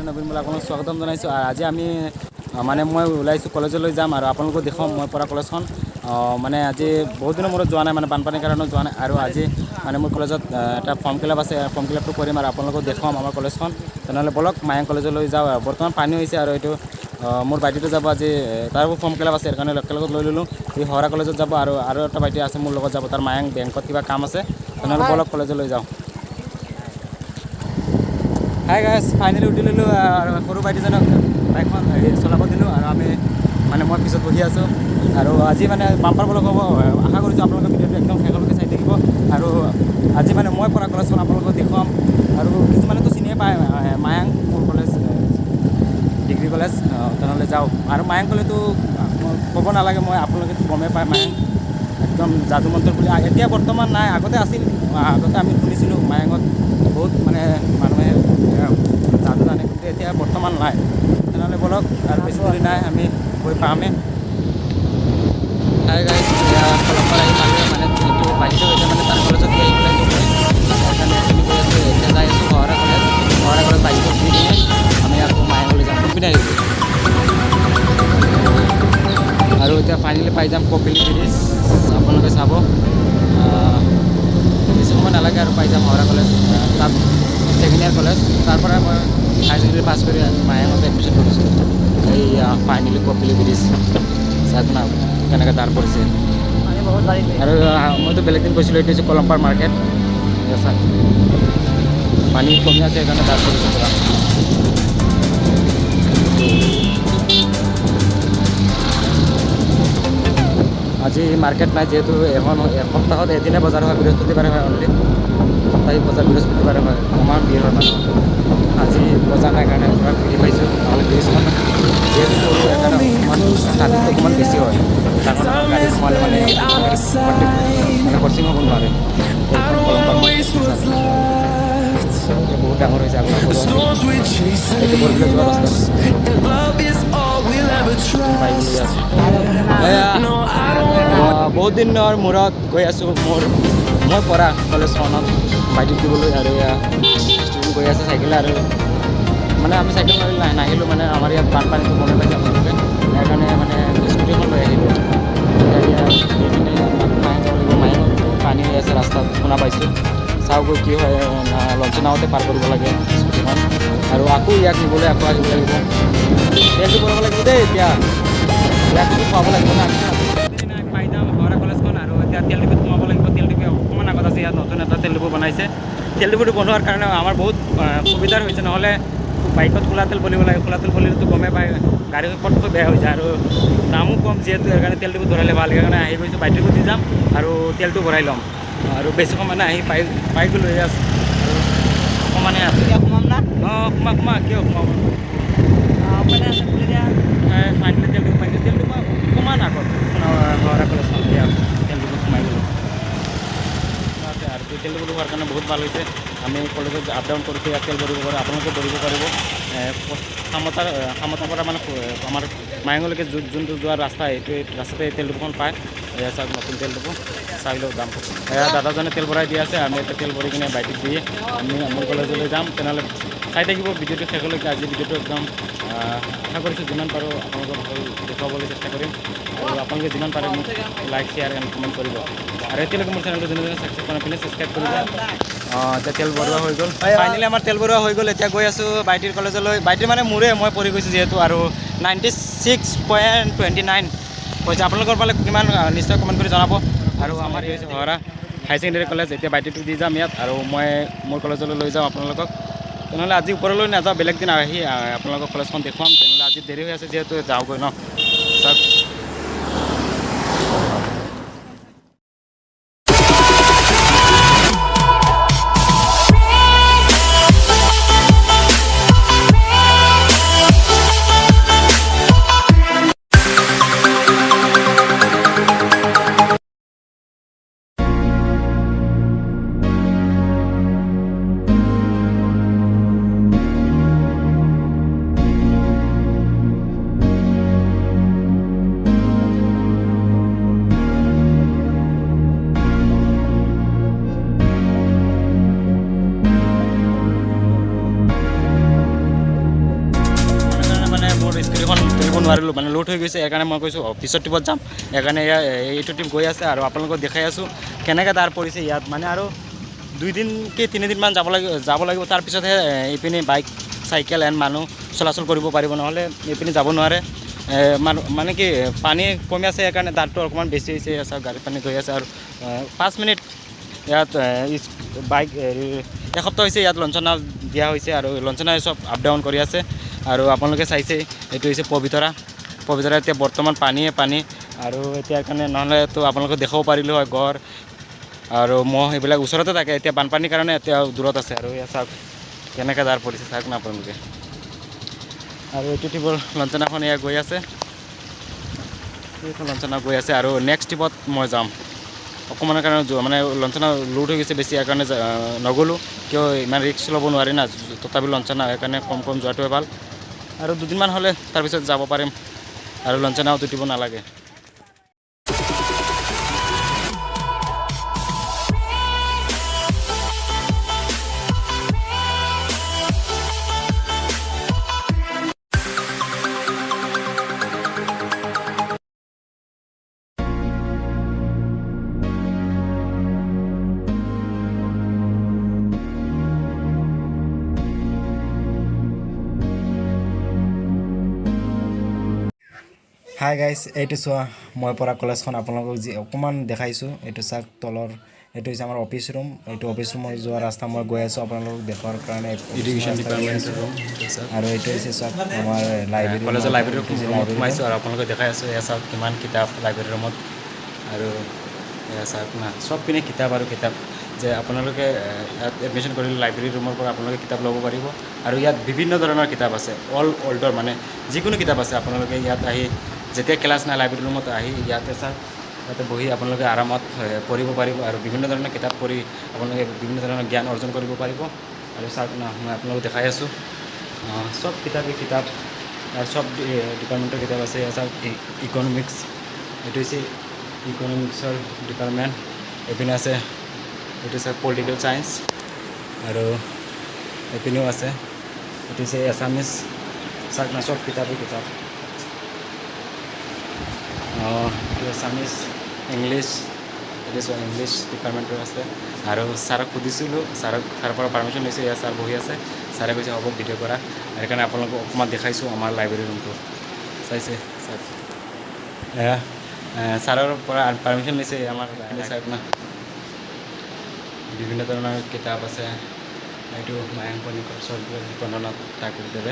নবীন বলে আপোনাক স্বাগতম জনাইছোঁ। আৰু আজি আমি মানে মই ওলাইছোঁ কলেজলৈ যাম আৰু আপোনালোকক দেখুৱাম মই পঢ়া কলেজখন। মানে আজি বহুত দিনৰ মূৰত যোৱা নাই, মানে বানপানীৰ কাৰণে যোৱা নাই। আৰু আজি মানে মোৰ কলেজত এটা ফৰ্ম ফিলাপ আছে, ফৰ্ম ফিলাপটো কৰিম আৰু আপোনালোকক দেখুৱাম আমাৰ কলেজখন। তেনেহ'লে বলক মায়ং কলেজলৈ যাওঁ। বৰ্তমান পানী হৈছে আৰু এইটো মোৰ বাইদেউটো যাব আজি, তাৰো ফৰ্ম ফিলাপ আছে, সেইকাৰণে একেলগত লৈ ল'লোঁ। এই সৰা কলেজত যাব আৰু এটা বাইদেউ আছে মোৰ লগত যাব, তাৰ মায়ং বেংকত কিবা কাম আছে। তেনেহ'লে বলক কলেজলৈ যাওঁ। হাই গাইছ, ফাইনেলি উঠি ল'লোঁ আৰু সৰু বাইদেউজনক বাইকখন চলাব দিলোঁ আৰু আমি মানে মই পিছত বহি আছোঁ। আৰু আজি মানে বাম্পাৰ ব্লগ হ'ব, আশা কৰিছোঁ আপোনালোকে ভিডিঅ'টো একদম শেষলৈকে চাই থাকিব। আৰু আজি মানে মই পঢ়া কলেজখন আপোনালোকক দেখুৱাম। আৰু কিছুমানেতো চিনিয়ে পায় মায়ং মোৰ কলেজ, ডিগ্ৰী কলেজ। তেনেহ'লে যাওঁ। আৰু মায়ং ক'লেতো ক'ব নালাগে, মই আপোনালোকে গমেই পায় মায়ং একদম যাদু মন্ত্ৰ বুলি। এতিয়া বৰ্তমান নাই, আগতে আছিল। আগতে আমি শুনিছিলোঁ মায়ঙত বহুত মানে মানুহে যাদু জানে, কিন্তু এতিয়া বৰ্তমান নাই। তেনেহ'লে বলক, আৰু বেছি দূৰ নাই, আমি গৈ পামেই। হাই গাইছ, এতিয়া কলমপাৰ আহি পালোঁ। মানে যিটো বাইদেউ এতিয়া মানে তাৰ কলেজত আহি পেলাই সেইকাৰণে আমি গৈ আছোঁ। এতিয়া যাই আছোঁ সৰা কলেজ। সৰা কলেজ বাইদেউ দি কিনে আমি আকৌ মায়ঙলৈ যাম। কোনপিনে আহিছোঁ আৰু এতিয়া ফাইনেলি পাই যাম কপিলী ব্ৰিজ। আপোনালোকে চাব, বেছি সময় নালাগে আৰু পাই যাম সৰা কলেজ। তাত ছেকেণ্ড ইয়াৰ কলেজ, তাৰ পৰা মই হায়াৰ ছেকেণ্ডেৰী পাছ কৰি মায়ঙত এডমিশ্যন কৰিছোঁ। এই ফাইনেলি কপিলী ব্ৰিজ চাওক না কেনেকৈ ধাৰ পৰিছে। আৰু মইতো বেলেগ দিন কৈছিলোঁ, এইটো হৈছে কলমপাৰ মাৰ্কেট। চাওক পানী কমি আছে, সেইকাৰণে ধাৰ পৰিছে পূৰা। আজি মাৰ্কেট নাই, যিহেতু এসপ্তাহত এদিনে বজাৰ হয়, বৃহস্পতিবাৰে হয় অনলি। সাপ্তাহিক বজাৰ বৃহস্পতিবাৰে হয়, ইমান ভিৰ হয় মানুহ। আজি বজাৰ নাই কাৰণে পূৰা ফ্ৰী পাইছোঁ। নহ'লে ব্ৰিজখন যিহেতু সৰু, সেইকাৰণে অকণমান ট্ৰাফিকটো অকণমান বেছি হয়। ডাঙৰ ডাঙৰ গাড়ী সোমালে মানে ক্ৰচিং হ'ব নোৱাৰে। এইখন কলমপাৰ বহুত ডাঙৰ হৈছে, আপোনাৰ সৰু এইটো বৰবিলা যোৱা ৰাস্তা বাইক আছে। বহুত দিনৰ মূৰত গৈ আছোঁ মই পঢ়া কলেজখনত বাইদেউক দিবলৈ। আৰু ষ্টুডেণ্ট গৈ আছে চাইকেল। আৰু মানে আমি চাইকেল নাহিলোঁ, মানে আমাৰ ইয়াত বানপানীটো কমে পাইছে আপোনালোকে, সেইকাৰণে মানে স্কুটিখন লৈ আহিলোঁ। এইপিনে মায়ং যাব লাগিব। মায়ঙতো পানী হৈ আছে ৰাস্তাত, শুনা পাইছোঁ। চাওঁ গৈ কি হয়। লঞ্চনাওতে পাৰ কৰিব লাগে স্কুটিখন, আৰু আকৌ ইয়াক নিবলৈ আকৌ আহিব লাগিব। তেলটো ভৰাব লাগিব দেই। এতিয়া ইয়াকতো খুৱাব লাগিব না। পাই যাম সৰা কলেজখন, আৰু এতিয়া তেল ডিপুত সোমাব লাগিব। তেল ডিপু অকণমান আগত আছে, ইয়াত নতুন এটা তেল ডিপু বনাইছে। তেল ডিপুটো বনোৱাৰ কাৰণে আমাৰ বহুত সুবিধাৰ হৈছে। নহ'লে বাইকত খোলা তেল বলিব লাগে, খোলা তেল বলিলেতো গমেই পায় গাড়ী পটকৈ বেয়া হৈ যায়, আৰু দামো কম যিহেতু, সেইকাৰণে তেল ডিপুত ভৰালে ভাল। সেইকাৰণে আহি গৈছোঁ, বাইদেউকো দি যাম আৰু তেলটো ভৰাই ল'ম। আৰু বেছি সময় মানে আহি পাই গ'লোঁ। আছোঁ আৰু অকণমানে আছে। অঁ সোমা কিয় সোমাব ফাইনেলি তেল ডিপু পাইছোঁ। তেল ডিপু অকণমান আগত সৰা কলেজখন, এতিয়া তেল ডিপুত সোমাই গ'লোঁ। আৰু তেল ডিপুটো হোৱাৰ কাৰণে বহুত ভাল হৈছে। আমি কলেজত আপ ডাউন কৰোঁতে ইয়াত তেল ভৰিব পাৰোঁ, আপোনালোকে ভৰিব পাৰিব। খামতাৰ পৰা মানে আমাৰ মায়ঙলৈকে যোনটো যোৱা ৰাস্তা, এইটো ৰাস্তাতে তেল ডিপুখন পায়। এয়া চাওক নতুন তেল ডিপু, চাই লওক দাম। এয়া দাদাজনে তেল ভৰাই দি আছে, আমি এতিয়া তেল ভৰি কিনে বাইকত দিয়ে আমি মোৰ কলেজলৈ যাম। তেনেহ'লে চাই থাকিব ভিডিঅ'টো শেষলৈকে। আজি ভিডিঅ'টো একদম আশা কৰিছোঁ যিমান পাৰোঁ আপোনালোকক ভাল দেখুৱাবলৈ চেষ্টা কৰিম। আৰু আপোনালোকে যিমান পাৰে মোক লাইক, শ্বেয়াৰ এণ্ড কমেণ্ট কৰিব। আৰু এতিয়ালৈকে মোৰ চেনেলটো যোনে ছাবস্ক্ৰাইব কৰা পিনে ছাবস্ক্ৰাইব কৰিব। এতিয়া তেল ভৰোৱা হৈ গ'ল, ফাইনেলি আমাৰ তেল ভৰোৱা হৈ গ'ল। এতিয়া গৈ আছোঁ বাইটিৰ কলেজলৈ। বাইটিৰ মানে মোৰে, মই পঢ়ি গৈছোঁ যিহেতু। আৰু 96.29 কৈছে। আপোনালোকৰ ফালে কিমান নিশ্চয় কমেণ্ট কৰি জনাব। আৰু আমাৰ এই হৈছে সৰা হাই ছেকেণ্ডেৰী কলেজ। এতিয়া বাইটিটো দি যাম ইয়াত, আৰু মই মোৰ কলেজলৈ লৈ যাওঁ আপোনালোকক। তেনেহ'লে আজি ওপৰলৈ নাযাওঁ, বেলেগ দিন আহি আপোনালোকক কলেজখন দেখুৱাম। তেনেহ'লে আজি দেৰি হৈ আছে যিহেতু, যাওঁগৈ ন। চাওক নোৱাৰিলোঁ মানে লোড হৈ গৈছে সেইকাৰণে মই কৈছোঁ পিছত ট্ৰিপত যাম সেইকাৰণে এইটো ট্ৰিপ গৈ আছে আৰু আপোনালোকক দেখাই আছোঁ কেনেকৈ তাৰ পৰিছে ইয়াত মানে আৰু 2 দিন কি 3 দিনমান যাব লাগিব তাৰপিছতহে এইপিনে বাইক চাইকেল এণ্ড মানুহ চলাচল কৰিব পাৰিব নহ'লে এইপিনে যাব নোৱাৰে মানে কি পানী কমি আছে সেইকাৰণে দাঁতটো অকণমান বেছি হৈছে চাওক গাড়ী পানী গৈ আছে আৰু 5 মিনিট ইয়াত বাইক এসপ্তাহ হৈছে ইয়াত লঞ্চনা দিয়া হৈছে আৰু লঞ্চনাই চব আপ ডাউন কৰি আছে আৰু আপোনালোকে চাইছে এইটো হৈছে পবিতৰা এতিয়া বৰ্তমান পানী আৰু এতিয়াৰ কাৰণে নহ'লেতো আপোনালোকে দেখাব পাৰিলোঁ হয় গড় আৰু মহ এইবিলাক ওচৰতে থাকে এতিয়া বানপানীৰ কাৰণে এতিয়া দূৰত আছে আৰু এয়া চাওক কেনেকৈ দাঁৰ পৰিছে চাওক না আপোনালোকে আৰু এইটো ট্ৰিপৰ লঞ্চনাখন এয়া গৈ আছে এইখন লঞ্চনা গৈ আছে আৰু নেক্সট ট্ৰিপত মই যাম অকণমানৰ কাৰণে মানে লঞ্চনা লোড হৈ গৈছে বেছি সেইকাৰণে নগ'লোঁ কিয় ইমান ৰিস্ক ল'ব নোৱাৰি না তথাপি লঞ্চনা সেইকাৰণে কম যোৱাটোৱে ভাল আৰু 2 দিনমান হ'লে তাৰপিছত যাব পাৰিম আৰু লঞ্চনাও উঠিব নালাগে হাই গাইজ এইটো চোৱা মই পৰা কলেজখন আপোনালোকক যি অকণমান দেখাইছোঁ এইটো চাওক তলৰ এইটো হৈছে আমাৰ অফিচ ৰুম এইটো অফিচ ৰুমৰ যোৱা ৰাস্তা মই গৈ আছোঁ আপোনালোকক দেখাৰ কাৰণে এডুকেশ্যন ডিপাৰ্টমেণ্টৰ ৰুম আৰু এইটো হৈছে চাওক আমাৰ লাইব্ৰেৰী কলেজৰ লাইব্ৰেৰী ৰুমত সোমাইছোঁ আৰু আপোনালোকে দেখাই আছোঁ এয়া চাওক কিমান কিতাপ লাইব্ৰেৰী ৰুমত আৰু এয়া চাওক না চব পিনে কিতাপ আৰু কিতাপ যে আপোনালোকে ইয়াত এডমিশ্যন কৰিলে লাইব্ৰেৰী ৰুমৰ পৰা আপোনালোকে কিতাপ ল'ব পাৰিব আৰু ইয়াত বিভিন্ন ধৰণৰ কিতাপ আছে অল্ডৰ মানে যিকোনো কিতাপ আছে আপোনালোকে ইয়াত আহি যেতিয়া ক্লাছ নাই লাইব্ৰেৰী ৰুমত আহি ইয়াতে চাওক ইয়াতে বহি আপোনালোকে আৰামত পঢ়িব পাৰিব আৰু বিভিন্ন ধৰণৰ কিতাপ পঢ়ি আপোনালোকে বিভিন্ন ধৰণৰ জ্ঞান অৰ্জন কৰিব পাৰিব আৰু চাওক না মই আপোনালোকক দেখাই আছোঁ চব কিতাপ আৰু চব ডিপাৰ্টমেণ্টৰ কিতাপ আছে চাওক ইকনমিক্স এইটো হৈছে ইকনমিক্সৰ ডিপাৰ্টমেণ্ট এইপিনে আছে এইটো চাওক পলিটিকেল চায়েন্স আৰু এইপিনেও আছে এইটো হৈছে এছামিছ চাওক না চব কিতাপ এছামিছ ইংলিছ এইটো চোৱা ইংলিছ ডিপাৰ্টমেণ্টৰ আছে আৰু ছাৰক সুধিছিলোঁ ছাৰৰ পৰা পাৰ্মিশ্যন লৈছোঁ এয়া ছাৰ বহি আছে ছাৰে কৈছে হ'ব ভিডিঅ' কৰা সেইকাৰণে আপোনালোকক অকণমান দেখাইছোঁ আমাৰ লাইব্ৰেৰী ৰুমটো চাইছে ছাৰ এয়া ছাৰৰ পৰা পাৰ্মিশ্যন লৈছে আমাৰ চাওক না বিভিন্ন ধৰণৰ কিতাপ আছে এইটো মায়াংক নিকণ্ডনত তাক দেৱে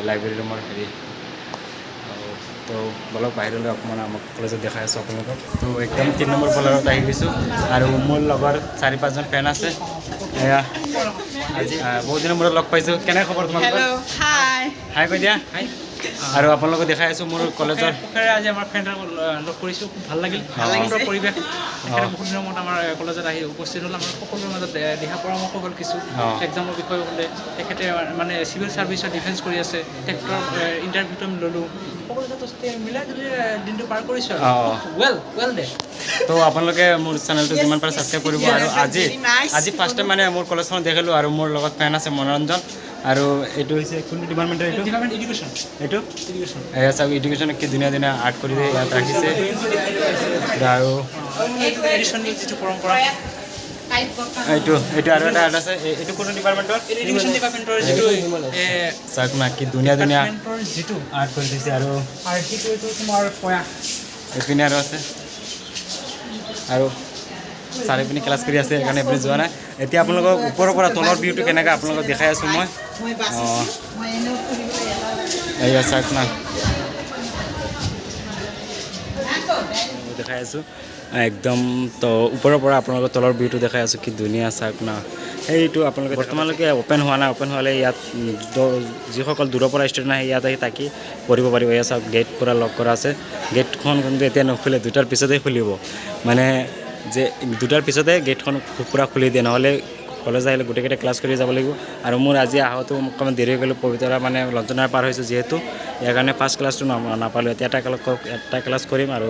লাইব্ৰেৰী ৰুমৰ হেৰি তো বলক বাহিৰলৈ অকণমান আমাক কলেজত দেখাই আছোঁ আপোনালোকক তো একদম 3 নম্বৰ ফ্ল'ৰত আহি গৈছোঁ আৰু মোৰ লগৰ 4-5জন ফ্ৰেণ্ড আছে এয়া আজি বহুত দিনৰ মূৰত লগ পাইছোঁ কেনে খবৰ তোমালোকৰ হাই কৈ দিয়া আৰু আপোনালোকক দেখাই আছোঁ মোৰ কলেজৰ আজি আমাৰ ফ্ৰেণ্ডক লগ কৰিছোঁ খুব ভাল লাগিল পৰিৱেশ বহুত দিনৰ মূৰত আমাৰ কলেজত আহি উপস্থিত হ'ল আমাৰ সকলোৰে মাজত দিহা পৰামৰ্শ হ'ল কিছু এক্সামৰ বিষয়ে হ'লে তেখেতে মানে চিভিল ছাৰ্ভিচত ডিফেন্স কৰি আছে তেখেতৰ ইণ্টাৰভিউটো আমি ল'লোঁ সকলো ক্ষেত্ৰতে মিলাই যদি দিনটো পাৰ কৰিছোঁ ৱেল দে তো আপোনালোকে মোৰ চেনেলটো যিমান পাৰে ছাবস্ক্ৰাইব কৰিব আৰু আজি ফাৰ্ষ্ট টাইম মানে মোৰ কলেজখন দেখিলোঁ আৰু মোৰ লগত ফ্ৰেণ্ড আছে মনোৰঞ্জন আৰু এইটো হৈছে কোনটো ডিপাৰ্টমেণ্টৰ এইটো এডুকেশ্যন এইটো এয়া চাওক এডুকেশ্যন কি ধুনীয়া আৰ্ট কৰি দিয়ে ইয়াত ৰাখিছে আৰু যিটো পৰম্পৰা এইটো আৰু এটা আৰ্ট আছে এইটো কোনটো ডিপাৰ্টমেণ্টৰ এডুকেশ্যন ডিপাৰ্টমেণ্টৰ যিটো চাওক না কি ধুনীয়া যিটো আৰ্ট কৰি দিছে আৰু সেইটো এইটো তোমাৰ পয়া এইপিনে আৰু আছে আৰু চাৰিপিনে ক্লাছ কৰি আছে সেইকাৰণে এইপিনে যোৱা নাই এতিয়া আপোনালোকক ওপৰৰ পৰা তলৰ ভিউটো কেনেকৈ আপোনালোকক দেখাই আছোঁ মই এয়া চাওক না দেখাই আছোঁ একদম তো ওপৰৰ পৰা আপোনালোকৰ তলৰ ভিউটো দেখাই আছোঁ কি ধুনীয়া চাওক না সেইটো আপোনালোকে বৰ্তমানলৈকে অ'পেন হোৱা নাই অ'পেন হ'লে ইয়াত যিসকল দূৰৰ পৰা ষ্টুডেণ্ট আহে ইয়াত আহি থাকি পঢ়িব পাৰিব এয়া চাওক গেট পূৰা লক কৰা আছে গেটখন কিন্তু এতিয়া নুখুলে 2টাৰ পিছতেই খুলিব মানে যে 2টাৰ পিছতে গেটখন পূৰা খুলি দিয়ে নহ'লে কলেজ আহিলে গোটেইকেইটা ক্লাছ কৰি যাব লাগিব আৰু মোৰ আজি আহোঁতে অকণমান দেৰি হৈ গ'লোঁ পবিতৰা মানে লঞ্চনাৰ পাৰ হৈছোঁ যিহেতু ইয়াৰ কাৰণে ফাৰ্ষ্ট ক্লাছটো নাপালোঁ এতিয়া এটা ক্লাছ কৰিম আৰু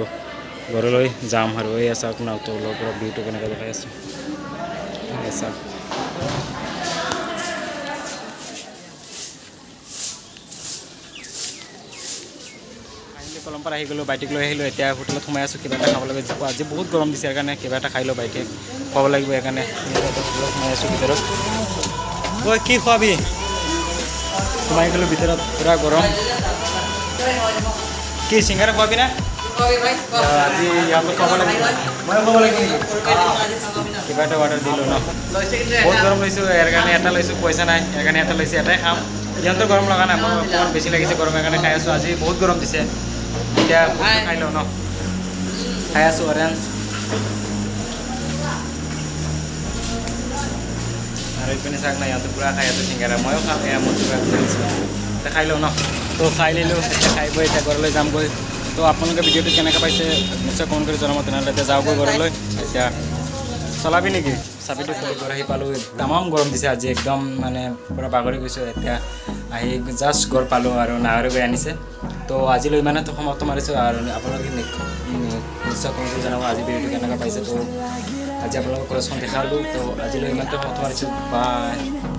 ঘৰলৈ যাম আৰু এই চাওক না তলৰ পৰা ভিউটো কেনেকৈ দেখাই আছোঁ চাওক কলম পৰা আহি গ'লোঁ বাইটিক লৈ আহিলোঁ এতিয়া হোটেলত সোমাই আছোঁ কিবা এটা খাব লাগে আজি বহুত গৰম দিছে সেইকাৰণে কিবা এটা খাই লওঁ বাইকে খুৱাব লাগিব সেইকাৰণে হোটেলত সোমাই আছোঁ ভিতৰত ঐ কি খোৱাবি সোমাই গ'লোঁ ভিতৰত পূৰা গৰম কি চিংগাৰা খোৱাবি না আজি ইয়াত খাব লাগিব মই খাব লাগিব কিবা এটা অৰ্ডাৰ দিলোঁ ন বহুত গৰম লৈছোঁ ইয়াৰ কাৰণে এটা লৈছোঁ পইচা নাই ইয়াৰ কাৰণে এটা লৈছোঁ এটাই খাম ইহঁতৰ গৰম লগা নাই মোৰ অকণমান বেছি লাগিছে গৰম সেইকাৰণে খাই আছোঁ আজি বহুত গৰম দিছে এতিয়া খাই লওঁ ন খাই আছোঁ অৰেঞ্জ আৰু এইপিনে চাওক না ইহঁতে পূৰা খাই আছোঁ চিংগাৰা ময়ো খাম এয়া মোৰ কিবা এতিয়া খাই লওঁ ন তো খাই লিলোঁ এতিয়া খাই বৈ এতিয়া ঘৰলৈ যামগৈ তো আপোনালোকে ভিডিঅ'টো কেনেকৈ পাইছে নিশ্চয় কমেণ্ট কৰি জনাব তেনেহ'লে এতিয়া যাওঁগৈ ঘৰলৈ এতিয়া চলাবি নেকি চাবিটো খুলি ঘৰ আহি পালোঁ তামাম গৰম দিছে আজি একদম মানে পূৰা বাগৰি গৈছোঁ এতিয়া আহি জাষ্ট ঘৰ পালোঁ আৰু নাৱৰে গৈ আনিছে তো আজিলৈ ইমানেতো সমাপ্ত মাৰিছোঁ আৰু আপোনালোকে নিশ্চয় কমেণ্ট কৰি জনাব আজি ভিডিঅ'টো কেনেকৈ পাইছে তো আজি আপোনালোকক কলেজখন দেখালোঁ তো আজিলৈ ইমানটো সমাপ্ত মাৰিছোঁ বাই